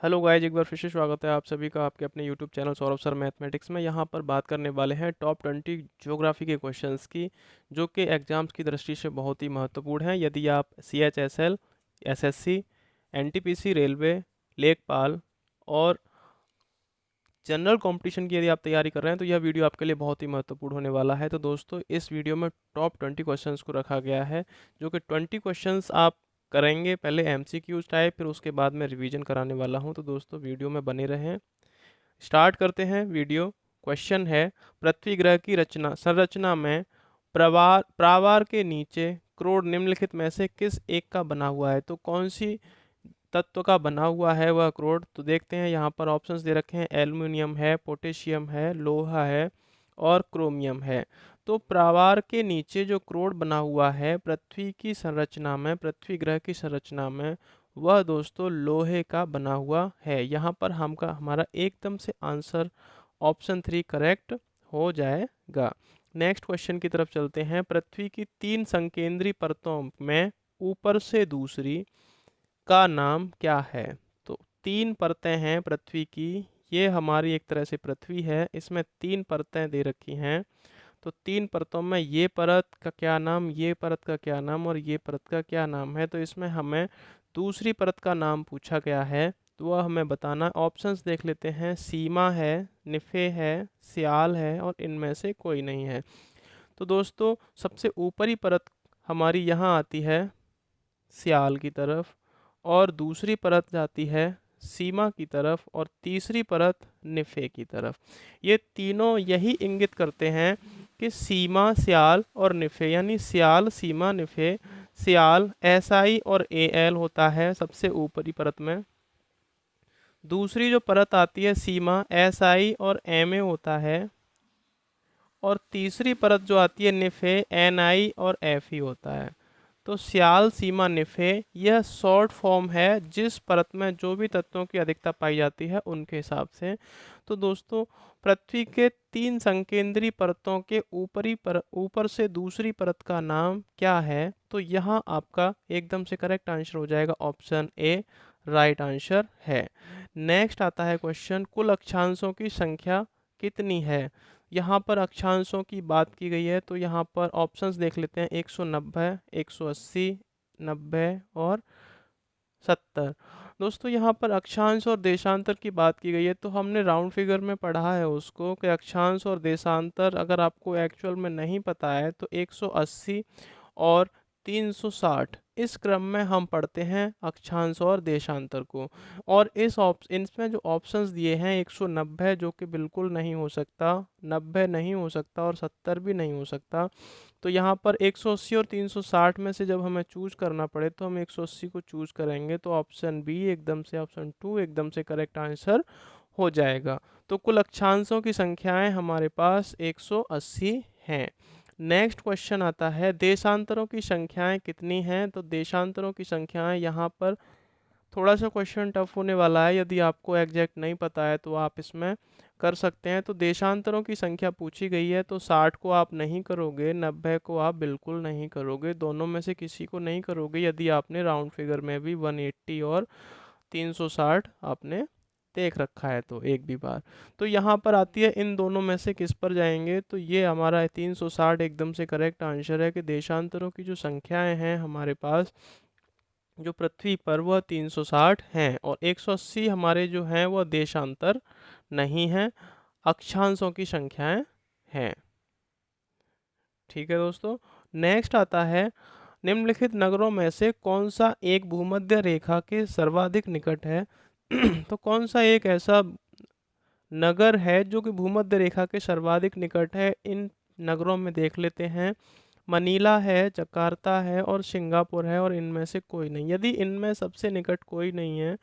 Hello guys, एक बार फिर से स्वागत है आप सभी का आपके अपने YouTube channel Saurabh sir mathematics में। यहाँ पर बात करने वाले हैं टॉप 20 ज्योग्राफी के क्वेश्चंस की, जो कि एग्जाम्स की दृष्टि से बहुत ही महत्वपूर्ण हैं। यदि आप CHSL, SSC, NTPC, रेलवे, लेखपाल और जनरल कंपटीशन की यदि आप तैयारी कर रहे हैं तो यह वीडियो आपके लिए बहुत ही महत्वपूर्ण होने वाला है। तो दोस्तों, इस वीडियो में टॉप 20 क्वेश्चंस को रखा गया है, जो कि 20 क्वेश्चंस आप करेंगे, पहले MCQs टाइप, फिर उसके बाद में रिवीजन कराने वाला हूं। तो दोस्तों, वीडियो में बने रहें। स्टार्ट करते हैं वीडियो। क्वेश्चन है, पृथ्वी ग्रह की रचना संरचना में प्रावार के नीचे क्रोड निम्नलिखित में से किस एक का बना हुआ है? तो कौन सी तत्व का बना हुआ है वह क्रोड? तो देखते हैं, यहाँ पर ऑप्शंस दे रखे हैं, एल्युमिनियम है, पोटेशियम है, लोहा है और क्रोमियम है। तो प्रावार के नीचे जो क्रोड बना हुआ है पृथ्वी की संरचना में, पृथ्वी ग्रह की संरचना में, वह दोस्तों लोहे का बना हुआ है। यहाँ पर हमारा एकदम से आंसर ऑप्शन 3 करेक्ट हो जाएगा। नेक्स्ट क्वेश्चन की तरफ चलते हैं। पृथ्वी की 3 संकेंद्री परतों में ऊपर से दूसरी का नाम क्या है? तो 3 परतें हैं पृथ्वी की। ये हमारी एक तरह से पृथ्वी है, इसमें 3 परतें दे रखी हैं। तो 3 परतों में ये परत का क्या नाम, ये परत का क्या नाम और ये परत का क्या नाम है? तो इसमें हमें दूसरी परत का नाम पूछा गया है, तो वह हमें बताना। ऑप्शंस देख लेते हैं, सीमा है, निफे है, सियाल है और इनमें से कोई नहीं है। तो दोस्तों, सबसे ऊपरी परत हमारी यहाँ आती है सियाल की तरफ, और दूसरी परत जाती है सीमा की तरफ, और तीसरी परत निफे की तरफ। ये तीनों यही इंगित करते हैं कि सीमा, सियाल और निफे, यानी सियाल, सीमा, निफे। सियाल SI और AL होता है सबसे ऊपरी परत में। दूसरी जो परत आती है सीमा, SI और MA होता है। और तीसरी परत जो आती है निफे, NI और FE होता है। तो सियाल, सीमा, निफे यह शॉर्ट फॉर्म है जिस परत में जो भी तत्वों की अधिकता पाई जाती है उनके हिसाब से। तो दोस्तों, पृथ्वी के 3 संकेंद्री परतों के ऊपर से दूसरी परत का नाम क्या है? तो यहाँ आपका एकदम से करेक्ट आंसर हो जाएगा ऑप्शन A राइट आंसर है। नेक्स्ट आता है क्वेश्चन, कुल अक्षांशों की संख्या कितनी है? यहाँ पर अक्षांशों की बात की गई है, तो यहाँ पर ऑप्शंस देख लेते हैं, 190, 180, 90 और 70। दोस्तों, यहाँ पर अक्षांश और देशांतर की बात की गई है, तो हमने राउंड फिगर में पढ़ा है उसको कि अक्षांश और देशांतर अगर आपको एक्चुअल में नहीं पता है तो 180 और 360 इस क्रम में हम पढ़ते हैं अक्षांश और देशांतर को। और इसमें जो ऑप्शंस दिए हैं, 190 जो कि बिल्कुल नहीं हो सकता, 90 नहीं हो सकता और 70 भी नहीं हो सकता। तो यहाँ पर 180 और 360 में से जब हमें चूज करना पड़े तो हम 180 को चूज करेंगे, तो ऑप्शन बी एकदम से, ऑप्शन 2 एकदम से करेक्ट आंसर हो जाएगा। तो कुल अक्षांशों की संख्याएं हमारे पास 180 हैं। नेक्स्ट क्वेश्चन आता है, देशांतरों की संख्याएं कितनी हैं? तो देशांतरों की संख्याएं यहाँ पर थोड़ा सा क्वेश्चन टफ होने वाला है। यदि आपको एग्जैक्ट नहीं पता है तो आप इसमें कर सकते हैं। तो देशांतरों की संख्या पूछी गई है, तो 60 को आप नहीं करोगे, 90 को आप बिल्कुल नहीं करोगे, दोनों में से किसी को नहीं करोगे यदि आपने राउंड फिगर में भी 180 और 360 आपने देख रखा है तो एक भी बार। तो यहाँ पर आती है, इन दोनों में से किस पर जाएंगे? तो ये हमारा 360 एकदम से करेक्ट आंसर है कि देशांतरों की जो संख्याएं हैं हमारे पास जो पृथ्वी पर, वह 360 हैं, और 180 हमारे जो हैं वह देशांतर नहीं हैं, अक्षांशों की संख्याएं हैं। ठीक है दोस्तों। नेक्स्ट आता है, निम्नलिखित नगरों में से कौन सा एक भूमध्य रेखा के सर्वाधिक निकट है? तो कौन सा एक ऐसा नगर है जो कि भूमध्य रेखा के सर्वाधिक निकट है? इन नगरों में देख लेते हैं, मनीला है, जकार्ता है और सिंगापुर है, और इनमें से कोई नहीं। यदि इनमें सबसे निकट कोई नहीं है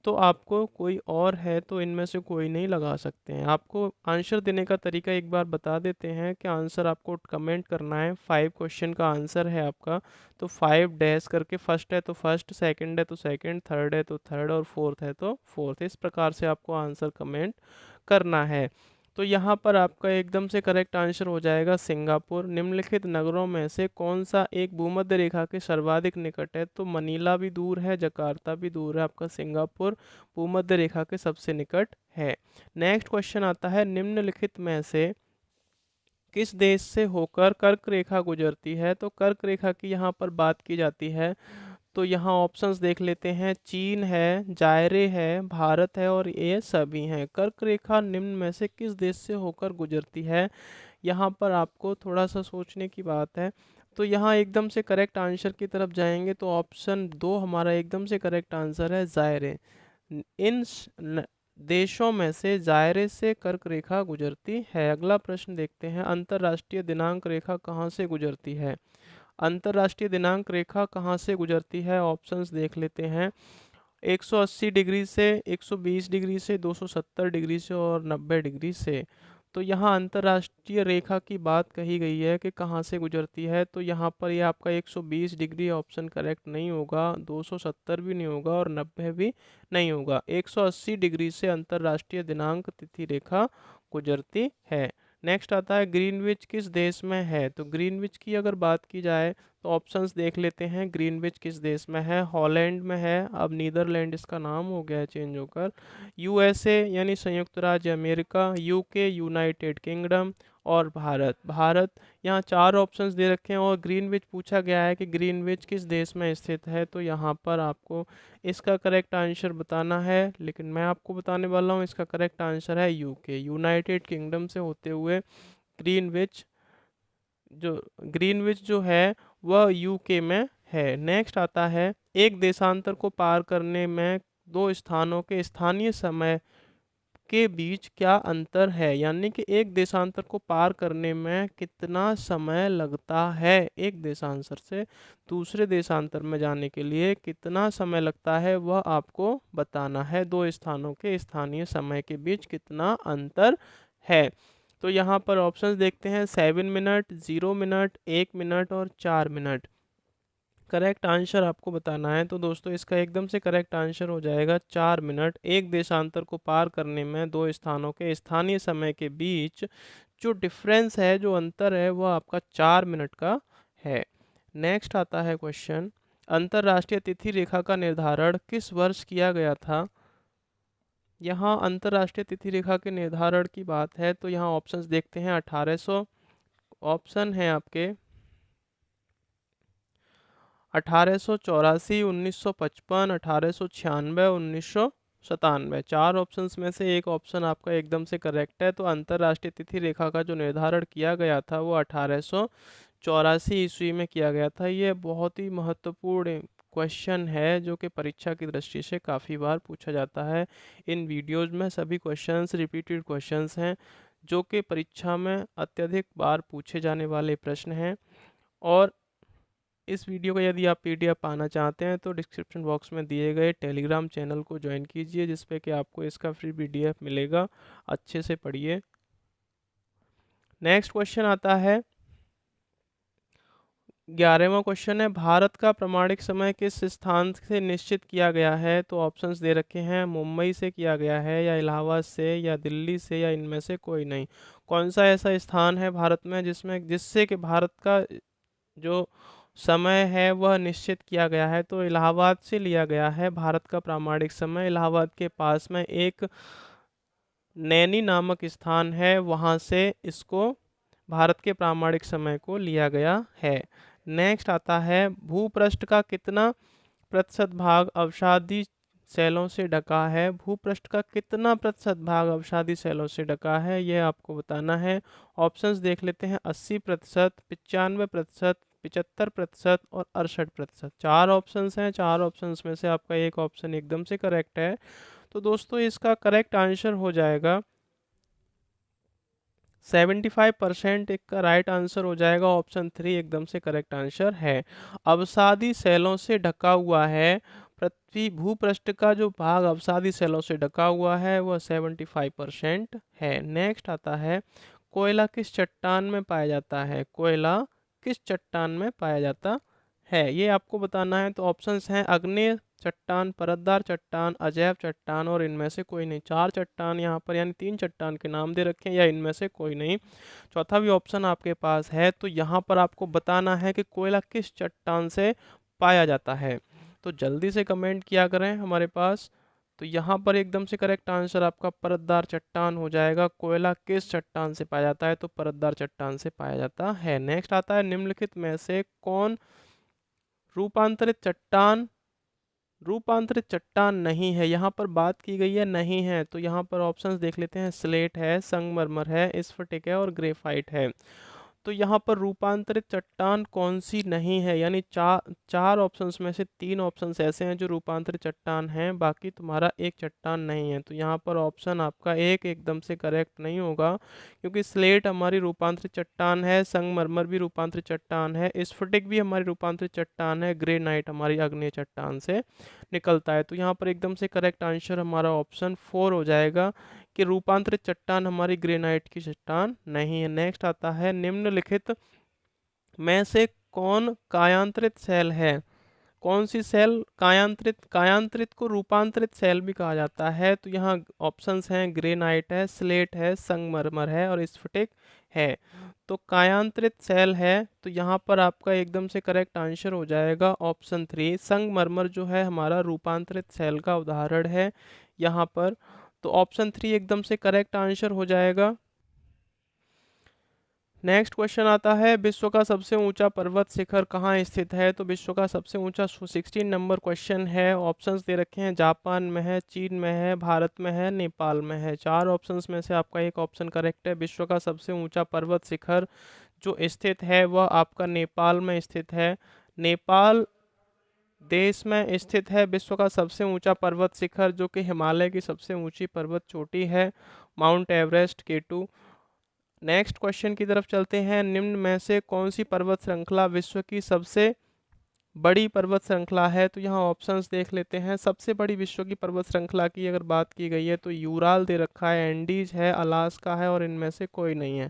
तो आपको कोई और है, तो इनमें से कोई नहीं लगा सकते हैं। आपको आंसर देने का तरीका एक बार बता देते हैं कि आंसर आपको कमेंट करना है। 5 क्वेश्चन का आंसर है आपका, तो 5 डैश करके, फर्स्ट है तो फर्स्ट, सेकंड है तो सेकंड, थर्ड है तो थर्ड और फोर्थ है तो फोर्थ, इस प्रकार से आपको आंसर कमेंट करना है। तो यहाँ पर आपका एकदम से करेक्ट आंसर हो जाएगा सिंगापुर। निम्नलिखित नगरों में से कौन सा एक भूमध्य रेखा के सर्वाधिक निकट है? तो मनीला भी दूर है, जकार्ता भी दूर है, आपका सिंगापुर भूमध्य रेखा के सबसे निकट है। नेक्स्ट क्वेश्चन आता है, निम्नलिखित में से किस देश से होकर कर्क रेखा गुजरती है? तो कर्क रेखा की यहाँ पर बात की जाती है, तो यहाँ ऑप्शंस देख लेते हैं। चीन है, जायरे है, भारत है और ये सभी हैं। कर्क रेखा निम्न में से किस देश से होकर गुजरती है? यहाँ पर आपको थोड़ा सा सोचने की बात है। तो यहाँ एकदम से करेक्ट आंसर की तरफ जाएंगे तो ऑप्शन 2 हमारा एकदम से करेक्ट आंसर है, जायरे। देशों में से जायरे से कर्क रेखा गुजरती है। अगला प्रश्न देखते हैं, अंतर्राष्ट्रीय दिनांक रेखा कहाँ से गुजरती है? अंतर्राष्ट्रीय दिनांक रेखा कहाँ से गुजरती है? ऑप्शंस देख लेते हैं। 180 डिग्री से, 120 डिग्री से, 270 डिग्री से और 90 डिग्री से। तो यहाँ अंतर्राष्ट्रीय रेखा की बात कही गई है कि कहाँ से गुजरती है, तो यहाँ पर ये आपका 120 डिग्री ऑप्शन करेक्ट नहीं होगा, 270 भी नहीं होगा और 90 भी नहीं होगा। 180 डिग्री से अंतर्राष्ट्रीय दिनांक तिथि रेखा गुजरती है। नेक्स्ट आता है, ग्रीनविच किस देश में है? तो ग्रीनविच की अगर बात की जाए तो ऑप्शंस देख लेते हैं। ग्रीनविच किस देश में है? हॉलैंड में है, अब नीदरलैंड इसका नाम हो गया है चेंज होकर। यूएसए यानी संयुक्त राज्य अमेरिका, यूके यूनाइटेड किंगडम और भारत। भारत यहाँ 4 ऑप्शंस दे रखे हैं और ग्रीनविच पूछा गया है कि ग्रीनविच किस देश में स्थित है, तो यहाँ पर आपको इसका करेक्ट आंसर बताना है, लेकिन मैं आपको बताने वाला हूँ इसका करेक्ट आंसर है यूके, यूनाइटेड किंगडम से होते हुए ग्रीनविच जो ग्रीनविच जो है वह यूके में है। नेक्स्ट आता है, एक देशांतर को पार करने में दो स्थानों के स्थानीय समय के बीच क्या अंतर है? यानी कि एक देशांतर को पार करने में कितना समय लगता है? एक देशांतर से दूसरे देशांतर में जाने के लिए कितना समय लगता है वह आपको बताना है। दो स्थानों के स्थानीय समय के बीच कितना अंतर है? तो यहाँ पर ऑप्शंस देखते हैं, 7 मिनट, 0 मिनट, 1 मिनट और 4 मिनट। करेक्ट आंसर आपको बताना है, तो दोस्तों इसका एकदम से करेक्ट आंसर हो जाएगा 4 मिनट। एक देशांतर को पार करने में दो स्थानों के स्थानीय समय के बीच जो डिफरेंस है, जो अंतर है, वह आपका 4 मिनट का है। नेक्स्ट आता है क्वेश्चन, अंतर्राष्ट्रीय तिथि रेखा का निर्धारण किस वर्ष किया गया था? यहाँ अंतर्राष्ट्रीय तिथि रेखा के निर्धारण की बात है, तो यहाँ ऑप्शंस देखते हैं। 1800 ऑप्शन है आपके, 1884, 1955, 1896, 1997। 4 ऑप्शंस में से एक ऑप्शन आपका एकदम से करेक्ट है। तो अंतर्राष्ट्रीय तिथि रेखा का जो निर्धारण किया गया था वो 1884 ईस्वी में किया गया था। ये बहुत ही महत्वपूर्ण क्वेश्चन है जो कि परीक्षा की दृष्टि से काफ़ी बार पूछा जाता है। इन वीडियोज़ में सभी क्वेश्चंस रिपीटेड क्वेश्चंस हैं जो कि परीक्षा में अत्यधिक बार पूछे जाने वाले प्रश्न हैं। और इस वीडियो का यदि आप पीडीएफ पाना चाहते हैं तो डिस्क्रिप्शन बॉक्स में दिए गए टेलीग्राम चैनल को ज्वाइन कीजिए, जिस पे कि आपको इसका फ्री पीडीएफ मिलेगा। अच्छे से पढ़िए। नेक्स्ट क्वेश्चन आता है, 11वां क्वेश्चन है, भारत का प्रमाणिक समय किस स्थान से निश्चित किया गया है? तो ऑप्शंस दे रखे हैं, मुंबई से किया गया है या इलाहाबाद से या दिल्ली से या इनमें से कोई नहीं। कौन सा ऐसा स्थान है भारत में जिससे कि भारत का जो समय है वह निश्चित किया गया है? तो इलाहाबाद से लिया गया है भारत का प्रामाणिक समय। इलाहाबाद के पास में एक नैनी नामक स्थान है, वहाँ से इसको भारत के प्रामाणिक समय को लिया गया है। नेक्स्ट आता है, भूपृष्ठ का कितना प्रतिशत भाग अवसादी सेलों से ढका है? भूपृष्ठ का कितना प्रतिशत भाग अवसादी सेलों से ढका है, यह आपको बताना है। ऑप्शंस देख लेते हैं, 80%, 95%, 75% और 68%। 4 ऑप्शंस हैं, 4 ऑप्शंस में से आपका एक ऑप्शन एकदम से करेक्ट है। तो दोस्तों इसका करेक्ट आंसर हो जाएगा 75%। एक का राइट आंसर हो जाएगा ऑप्शन 3 एकदम से करेक्ट आंसर है। अवसादी सेलों से ढका हुआ है, पृथ्वी भूपृष्ठ का जो भाग अवसादी सेलों से ढका हुआ है वह 75% है। नेक्स्ट आता है, कोयला किस चट्टान में पाया जाता है? कोयला किस चट्टान में पाया जाता है, ये आपको बताना है। तो ऑप्शंस हैं, आग्नेय चट्टान, परतदार चट्टान, अजैव चट्टान और इनमें से कोई नहीं। 4 चट्टान यहाँ पर यानी 3 चट्टान के नाम दे रखे हैं या इनमें से कोई नहीं। चौथा भी ऑप्शन आपके पास है, तो यहाँ पर आपको बताना है कि कोयला किस चट्टान से पाया जाता है। तो जल्दी से कमेंट किया करें हमारे पास। तो यहाँ पर एकदम से करेक्ट आंसर आपका परतदार चट्टान हो जाएगा। कोयला किस चट्टान से पाया जाता है? तो परतदार चट्टान से पाया जाता है। नेक्स्ट आता है, निम्नलिखित में से कौन रूपांतरित चट्टान नहीं है? यहाँ पर बात की गई है नहीं है, तो यहाँ पर ऑप्शंस देख लेते हैं। स्लेट है, संगमरमर है, स्फटिक है और ग्रेफाइट है। तो यहाँ पर रूपांतरित चट्टान कौन सी नहीं है? यानी चार ऑप्शंस में से 3 ऑप्शंस ऐसे हैं जो रूपांतरित चट्टान हैं, बाकी तुम्हारा एक चट्टान नहीं है। तो यहाँ पर ऑप्शन आपका एक एकदम से करेक्ट नहीं होगा, क्योंकि स्लेट हमारी रूपांतरित चट्टान है, संगमरमर भी रूपांतरित चट्टान है, स्फटिक भी हमारी रूपांतरित चट्टान है, ग्रेनाइट हमारी अग्नेय चट्टान से निकलता है। तो यहाँ पर एकदम से करेक्ट आंसर हमारा ऑप्शन 4 हो जाएगा कि रूपांतरित चट्टान हमारी ग्रेनाइट की चट्टान नहीं है। नेक्स्ट आता है, निम्नलिखित में से कौन कायांतरित सेल है? कौन सी सेल कायांतरित को रूपांतरित सेल भी कहा जाता है? तो यहाँ ऑप्शंस हैं, ग्रेनाइट है, स्लेट है, संगमरमर है और स्फटिक है। तो कायांतरित सेल है, तो यहाँ पर आपका एकदम से करेक्ट आंसर हो जाएगा ऑप्शन 3। संगमरमर जो है हमारा रूपांतरित सेल का उदाहरण है यहाँ पर। तो ऑप्शन 3 एकदम से करेक्ट आंसर हो जाएगा। नेक्स्ट क्वेश्चन आता है, विश्व का सबसे ऊंचा पर्वत शिखर कहाँ स्थित है? तो विश्व का सबसे ऊंचा 16 नंबर क्वेश्चन है। ऑप्शंस दे रखे हैं, जापान में है, चीन में है, भारत में है, नेपाल में है। 4 ऑप्शंस में से आपका एक ऑप्शन करेक्ट है। विश्व का सबसे ऊंचा पर्वत शिखर जो स्थित है वह आपका नेपाल में स्थित है। नेपाल देश में स्थित है विश्व का सबसे ऊंचा पर्वत शिखर, जो कि हिमालय की सबसे ऊंची पर्वत चोटी है, mount Everest K2। Next question की तरफ चलते हैं, निम्न में से कौन सी पर्वत श्रृंखला विश्व की सबसे बड़ी पर्वत श्रृंखला है? तो यहाँ ऑप्शंस देख लेते हैं। सबसे बड़ी विश्व की पर्वत श्रृंखला की अगर बात की गई है तो यूराल दे रखा है, एंडीज है, अलास्का है और इनमें से कोई नहीं है।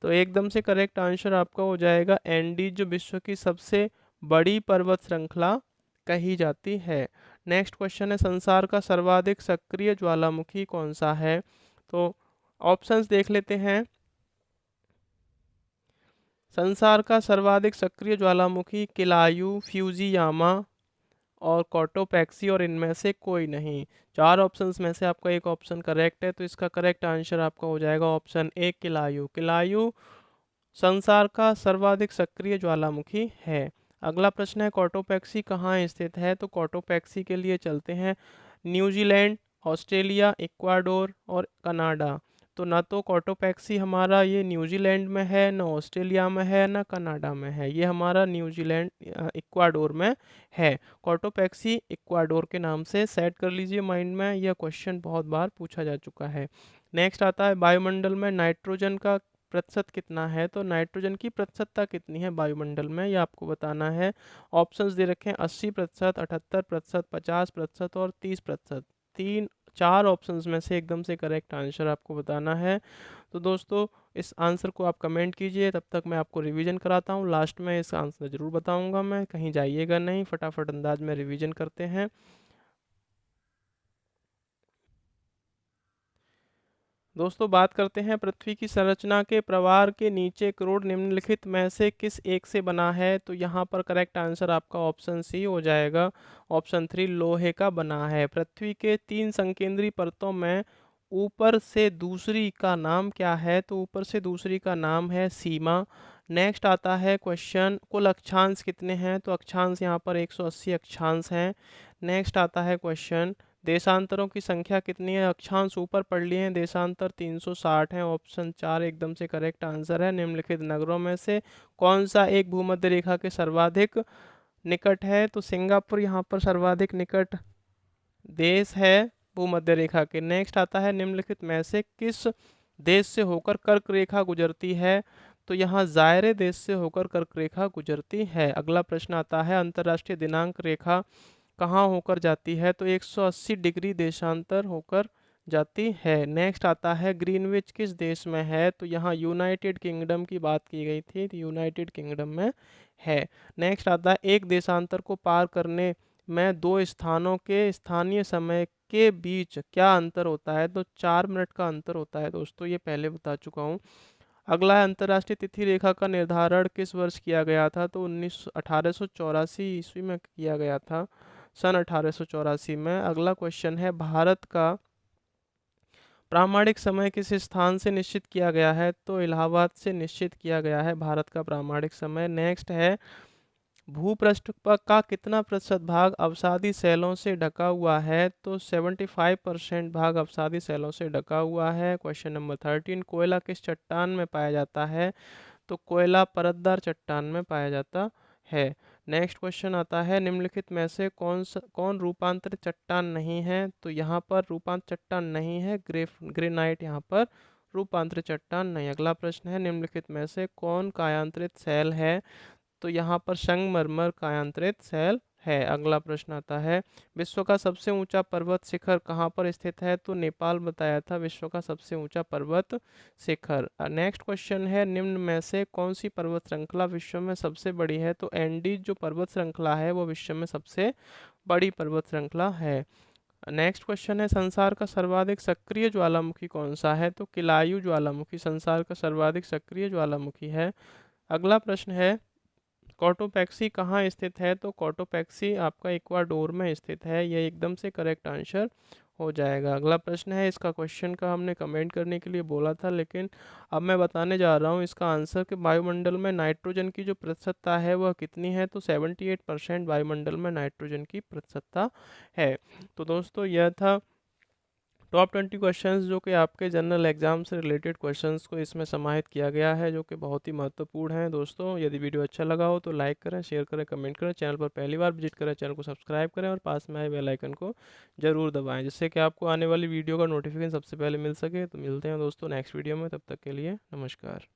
तो एकदम से करेक्ट आंसर आपका हो जाएगा एंडीज, जो विश्व की सबसे बड़ी पर्वत श्रृंखला कही जाती है। नेक्स्ट क्वेश्चन है, संसार का सर्वाधिक सक्रिय ज्वालामुखी कौन सा है? तो ऑप्शंस देख लेते हैं। संसार का सर्वाधिक सक्रिय ज्वालामुखी किलायू, फ्यूजियामा और कोटोपैक्सी और इनमें से कोई नहीं। 4 ऑप्शंस में से आपका एक ऑप्शन करेक्ट है, तो इसका करेक्ट आंसर आपका हो जाएगा ऑप्शन 1 किलायू। किलायू संसार का सर्वाधिक सक्रिय ज्वालामुखी है। अगला प्रश्न है, कोटोपैक्सी कहाँ स्थित है? तो कोटोपैक्सी के लिए चलते हैं, न्यूजीलैंड, ऑस्ट्रेलिया, इक्वाडोर और कनाडा। तो ना तो कोटोपैक्सी हमारा ये न्यूजीलैंड में है, ना ऑस्ट्रेलिया में है, ना कनाडा में है। ये हमारा न्यूजीलैंड इक्वाडोर में है। कोटोपैक्सी इक्वाडोर के नाम से सेट कर लीजिए माइंड में, यह क्वेश्चन बहुत बार पूछा जा चुका है। नेक्स्ट आता है, वायुमंडल में नाइट्रोजन का प्रतिशत कितना है? तो नाइट्रोजन की प्रतिशतता कितनी है वायुमंडल में, यह आपको बताना है। ऑप्शंस दे रखे हैं, 80%, 78%, 50% और 30%। 4 ऑप्शंस में से एकदम से करेक्ट आंसर आपको बताना है। तो दोस्तों इस आंसर को आप कमेंट कीजिए, तब तक मैं आपको रिवीजन कराता हूँ। लास्ट में इस आंसर ज़रूर बताऊँगा मैं, कहीं जाइएगा नहीं, फटाफट अंदाज में रिवीजन करते हैं। दोस्तों बात करते हैं, पृथ्वी की संरचना के प्रवार के नीचे करोड़ निम्नलिखित में से किस एक से बना है? तो यहाँ पर करेक्ट आंसर आपका ऑप्शन सी हो जाएगा। ऑप्शन 3 लोहे का बना है। पृथ्वी के 3 संकेंद्री परतों में ऊपर से दूसरी का नाम क्या है? तो ऊपर से दूसरी का नाम है सीमा। नेक्स्ट आता है क्वेश्चन, कुल अक्षांश कितने हैं? तो अक्षांश यहाँ पर 180 अक्षांश हैं। नेक्स्ट आता है क्वेश्चन, देशांतरों की संख्या कितनी है? अक्षांश ऊपर पढ़ लिए हैं, देशांतर 360 हैं। ऑप्शन 4 एकदम से करेक्ट आंसर है। निम्नलिखित नगरों में से कौन सा एक भूमध्य रेखा के सर्वाधिक निकट है? तो सिंगापुर यहाँ पर सर्वाधिक निकट देश है भूमध्य रेखा के। नेक्स्ट आता है, निम्नलिखित में से किस देश से होकर कर्क रेखा गुजरती है? तो यहाँ जायरे देश से होकर कर्क रेखा गुजरती है। अगला प्रश्न आता है, अंतर्राष्ट्रीय दिनांक रेखा कहाँ होकर जाती है? तो 180 डिग्री देशांतर होकर जाती है। नेक्स्ट आता है, ग्रीनविच किस देश में है? तो यहाँ यूनाइटेड किंगडम की बात की गई थी, तो यूनाइटेड किंगडम में है। नेक्स्ट आता है, एक देशांतर को पार करने में दो स्थानों के स्थानीय समय के बीच क्या अंतर होता है? तो 4 मिनट का अंतर होता है दोस्तों, ये पहले बता चुका हूँ। अगला है, अंतर्राष्ट्रीय तिथि रेखा का निर्धारण किस वर्ष किया गया था? तो 1884 ईस्वी में किया गया था, सन 1884 में। अगला क्वेश्चन है, भारत का प्रामाणिक समय किस स्थान से निश्चित किया गया है? तो इलाहाबाद से निश्चित किया गया है भारत का प्रामाणिक समय। नेक्स्ट है, भूपृष्ठ पर का कितना प्रतिशत भाग अवसादी शैलों से ढका हुआ है? तो 75% भाग अवसादी शैलों से ढका हुआ है। क्वेश्चन नंबर 13, कोयला किस चट्टान में पाया जाता है? तो कोयला परतदार चट्टान में पाया जाता है। नेक्स्ट क्वेश्चन आता है, निम्नलिखित में से कौन रूपांतरित चट्टान नहीं है? तो यहाँ पर रूपांतरित चट्टान नहीं है, ग्रेनाइट यहाँ पर रूपांतरित चट्टान नहीं। अगला प्रश्न है, निम्नलिखित में से कौन कायांतरित शैल है? तो यहाँ पर संगमरमर कायांतरित शैल है। अगला प्रश्न आता है, विश्व का सबसे ऊंचा पर्वत शिखर कहाँ पर स्थित है? तो नेपाल बताया था विश्व का सबसे ऊंचा पर्वत शिखर। नेक्स्ट क्वेश्चन है, निम्न में से कौन सी पर्वत श्रृंखला विश्व में सबसे बड़ी है? तो एंडीज जो पर्वत श्रृंखला है वो विश्व में सबसे बड़ी पर्वत श्रृंखला है। नेक्स्ट क्वेश्चन है, संसार का सर्वाधिक सक्रिय ज्वालामुखी कौन सा है? तो किलायु ज्वालामुखी संसार का सर्वाधिक सक्रिय ज्वालामुखी है। अगला प्रश्न है, कोटोपैक्सी कहाँ स्थित है? तो कोटोपैक्सी आपका इक्वाडोर में स्थित है, यह एकदम से करेक्ट आंसर हो जाएगा। अगला प्रश्न है, इसका क्वेश्चन का हमने कमेंट करने के लिए बोला था, लेकिन अब मैं बताने जा रहा हूँ इसका आंसर कि वायुमंडल में नाइट्रोजन की जो प्रतिशतता है वह कितनी है? तो 78% वायुमंडल में नाइट्रोजन की प्रतिशतता है। तो दोस्तों यह था टॉप 20 क्वेश्चंस जो कि आपके जनरल एग्जाम से रिलेटेड क्वेश्चंस को इसमें समाहित किया गया है, जो कि बहुत ही महत्वपूर्ण है। दोस्तों यदि वीडियो अच्छा लगा हो तो लाइक करें, शेयर करें, कमेंट करें, चैनल पर पहली बार विजिट करें चैनल को सब्सक्राइब करें और पास में आए बेल आइकन को जरूर दबाएं, जिससे कि आपको आने वाली वीडियो का नोटिफिकेशन सबसे पहले मिल सके। तो मिलते हैं दोस्तों नेक्स्ट वीडियो में, तब तक के लिए नमस्कार।